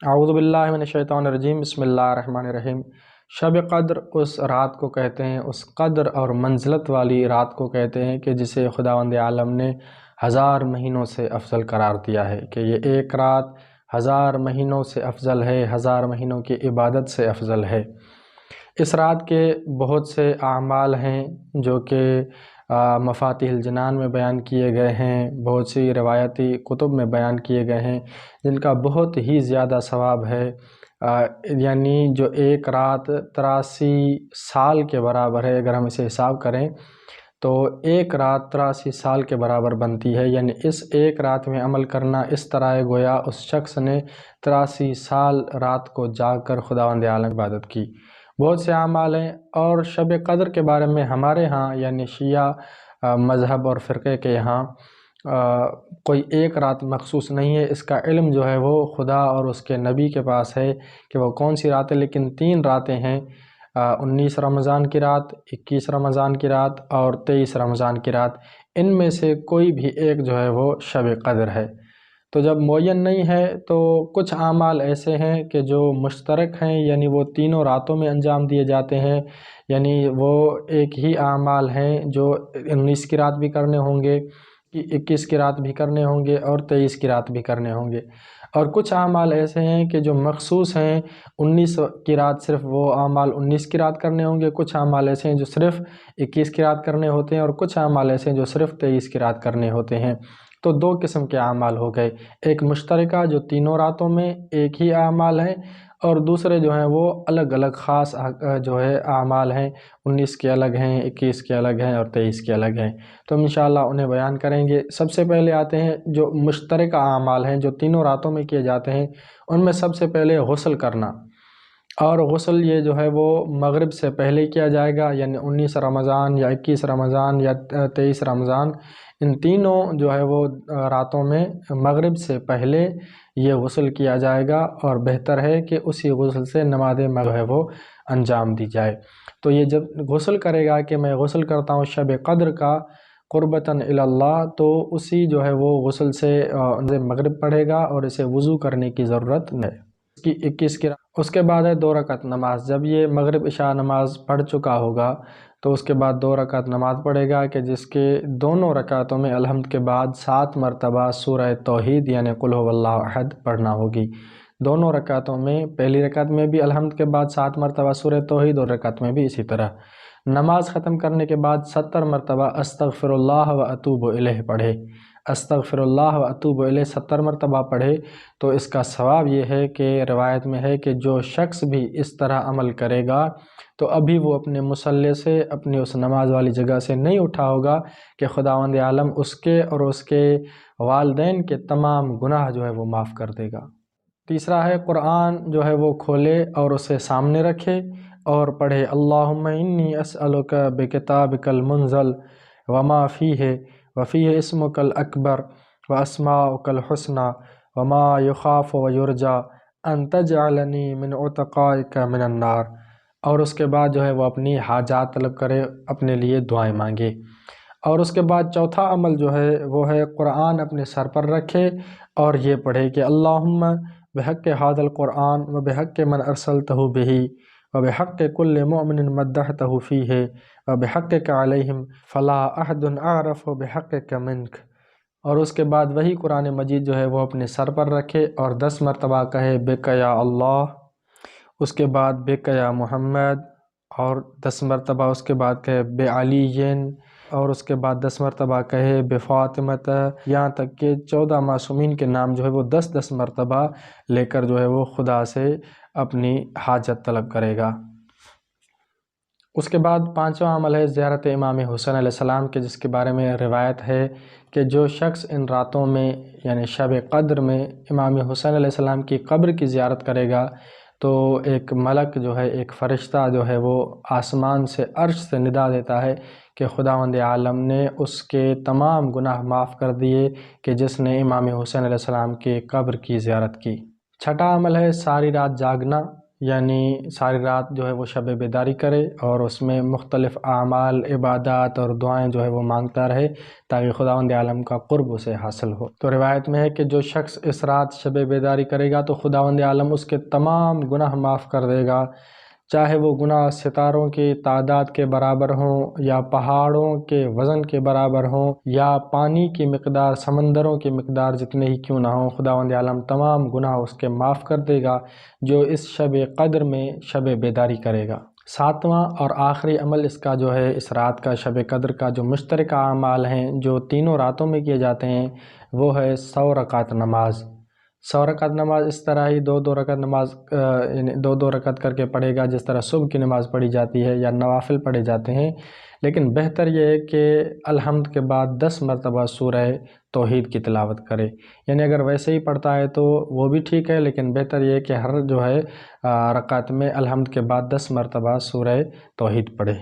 اعوذ باللہ من الشیطان الرجیم، بسم اللہ الرحمن الرحیم۔ شب قدر اس رات کو کہتے ہیں، اس قدر اور منزلت والی رات کو کہتے ہیں کہ جسے خداوند عالم نے 1000 مہینوں سے افضل قرار دیا ہے، کہ یہ ایک رات 1000 مہینوں سے افضل ہے، 1000 مہینوں کی عبادت سے افضل ہے۔ اس رات کے بہت سے اعمال ہیں جو کہ مفاتیح الجنان میں بیان کیے گئے ہیں، بہت سی روایتی کتب میں بیان کیے گئے ہیں، جن کا بہت ہی زیادہ ثواب ہے۔ یعنی جو ایک رات 83 سال کے برابر ہے، اگر ہم اسے حساب کریں تو ایک رات 83 سال کے برابر بنتی ہے۔ یعنی اس ایک رات میں عمل کرنا اس طرح گویا اس شخص نے 83 سال رات کو جاگ کر خداوند عالم عبادت کی۔ بہت سے اعمال ہیں، اور شب قدر کے بارے میں ہمارے ہاں یعنی شیعہ مذہب اور فرقے کے یہاں کوئی ایک رات مخصوص نہیں ہے۔ اس کا علم جو ہے وہ خدا اور اس کے نبی کے پاس ہے کہ وہ کون سی رات ہے، لیکن 3 راتیں ہیں، 19 رمضان کی رات، 21 رمضان کی رات اور 23 رمضان کی رات۔ ان میں سے کوئی بھی ایک جو ہے وہ شب قدر ہے۔ تو جب معین نہیں ہے تو کچھ اعمال ایسے ہیں کہ جو مشترک ہیں، یعنی وہ تینوں راتوں میں انجام دیے جاتے ہیں، یعنی وہ ایک ہی اعمال ہیں جو 19 کی رات بھی کرنے ہوں گے، 21 کی رات بھی کرنے ہوں گے اور 23 کی رات بھی کرنے ہوں گے۔ اور کچھ اعمال ایسے ہیں کہ جو مخصوص ہیں، 19 کی رات صرف وہ اعمال 19 کی رات کرنے ہوں گے، کچھ اعمال ایسے ہیں جو صرف 21 کی رات کرنے ہوتے ہیں، اور کچھ اعمال ایسے ہیں جو صرف 23 کی رات کرنے ہوتے ہیں۔ تو 2 قسم کے اعمال ہو گئے، ایک مشترکہ جو تینوں راتوں میں ایک ہی اعمال ہیں، اور دوسرے جو ہیں وہ الگ الگ خاص جو ہے اعمال ہیں، 19 کے الگ ہیں، 21 کے الگ ہیں اور 23 کے الگ ہیں۔ تو انشاءاللہ انہیں بیان کریں گے۔ سب سے پہلے آتے ہیں جو مشترکہ اعمال ہیں جو تینوں راتوں میں کیے جاتے ہیں، ان میں سب سے پہلے غسل کرنا۔ اور غسل یہ جو ہے وہ مغرب سے پہلے کیا جائے گا، یعنی 19 رمضان یا 21 رمضان یا 23 رمضان، ان تینوں جو ہے وہ راتوں میں مغرب سے پہلے یہ غسل کیا جائے گا، اور بہتر ہے کہ اسی غسل سے نماز مغرب ہے وہ انجام دی جائے۔ تو یہ جب غسل کرے گا کہ میں غسل کرتا ہوں شب قدر کا قربتاً الی اللہ، تو اسی جو ہے وہ غسل سے مغرب پڑھے گا، اور اسے وضو کرنے کی ضرورت نہیں۔ اس کی 21 کی اس کے بعد ہے 2 رکعت نماز۔ جب یہ مغرب عشاء نماز پڑھ چکا ہوگا تو اس کے بعد 2 رکعت نماز پڑھے گا، کہ جس کے دونوں رکعتوں میں الحمد کے بعد 7 مرتبہ سورہ توحید یعنی قل هو اللہ احد پڑھنا ہوگی۔ دونوں رکعتوں میں، پہلی رکعت میں بھی الحمد کے بعد 7 مرتبہ سورہ توحید، اور رکعت میں بھی اسی طرح۔ نماز ختم کرنے کے بعد 70 مرتبہ استغفر اللہ و اتوب الیہ پڑھے۔ استغفر اللہ و اتوب الیہ 70 مرتبہ پڑھے تو اس کا ثواب یہ ہے کہ روایت میں ہے کہ جو شخص بھی اس طرح عمل کرے گا تو ابھی وہ اپنے مصلی سے، اپنی اس نماز والی جگہ سے نہیں اٹھا ہوگا کہ خداوند عالم اس کے اور اس کے والدین کے تمام گناہ جو ہے وہ معاف کر دے گا۔ تیسرا ہے قرآن جو ہے وہ کھولے اور اسے سامنے رکھے اور پڑھے، اللہم انی اسألک بکتابک المنزل وما فیہ وفیہ اسمک الاکبر واسماؤک الحسنى وما یخاف ویرجى ان تجعلنی من عتقائک من النار۔ اور اس کے بعد جو ہے وہ اپنی حاجات طلب کرے، اپنے لیے دعائیں مانگے۔ اور اس کے بعد چوتھا عمل جو ہے وہ ہے قرآن اپنے سر پر رکھے اور یہ پڑھے کہ اللہم بحق ھذا القرآن و بحق من ارسلتہ بہ و بحق کل مؤمن مدحتہ فیہ و بحقک علیہم فلا احد اعرف بحقک منک۔ اور اس کے بعد وہی قرآن مجید جو ہے وہ اپنے سر پر رکھے اور 10 مرتبہ کہے بک یا اللہ، اس کے بعد بک یا محمد، اور 10 مرتبہ اس کے بعد کہے بعلی، اور اس کے بعد 10 مرتبہ کہے بفاطمۃ، یہاں تک کہ 14 معصومین کے نام جو ہے وہ 10 مرتبہ لے کر جو ہے وہ خدا سے اپنی حاجت طلب کرے گا۔ اس کے بعد 5واں عمل ہے زیارت امام حسین علیہ السلام کے، جس کے بارے میں روایت ہے کہ جو شخص ان راتوں میں یعنی شب قدر میں امام حسین علیہ السلام کی قبر کی زیارت کرے گا تو ایک ملک جو ہے، ایک فرشتہ جو ہے وہ آسمان سے عرش سے ندا دیتا ہے کہ خداوند عالم نے اس کے تمام گناہ معاف کر دیے کہ جس نے امام حسین علیہ السلام کی قبر کی زیارت کی۔ چھٹا عمل ہے ساری رات جاگنا، یعنی ساری رات جو ہے وہ شب بیداری کرے اور اس میں مختلف اعمال، عبادات اور دعائیں جو ہے وہ مانگتا رہے تاکہ خداوند عالم کا قرب اسے حاصل ہو۔ تو روایت میں ہے کہ جو شخص اس رات شب بیداری کرے گا تو خداوند عالم اس کے تمام گناہ معاف کر دے گا، چاہے وہ گناہ ستاروں کی تعداد کے برابر ہوں یا پہاڑوں کے وزن کے برابر ہوں یا پانی کی مقدار، سمندروں کی مقدار جتنے ہی کیوں نہ ہوں، خداوند عالم تمام گناہ اس کے معاف کر دے گا جو اس شب قدر میں شب بیداری کرے گا۔ ساتواں اور آخری عمل اس کا جو ہے، اس رات کا شب قدر کا جو مشترکہ اعمال ہیں جو تینوں راتوں میں کیے جاتے ہیں، وہ ہے 100 رکعت نماز۔ 100 رکعت نماز اس طرح ہی 2 رکعت نماز یعنی 2 رکعت کر کے پڑھے گا جس طرح صبح کی نماز پڑھی جاتی ہے یا نوافل پڑھے جاتے ہیں، لیکن بہتر یہ ہے کہ الحمد کے بعد 10 مرتبہ سورہ توحید کی تلاوت کرے۔ یعنی اگر ویسے ہی پڑھتا ہے تو وہ بھی ٹھیک ہے، لیکن بہتر یہ ہے کہ ہر جو ہے رکعت میں الحمد کے بعد 10 مرتبہ سورہ توحید پڑھے۔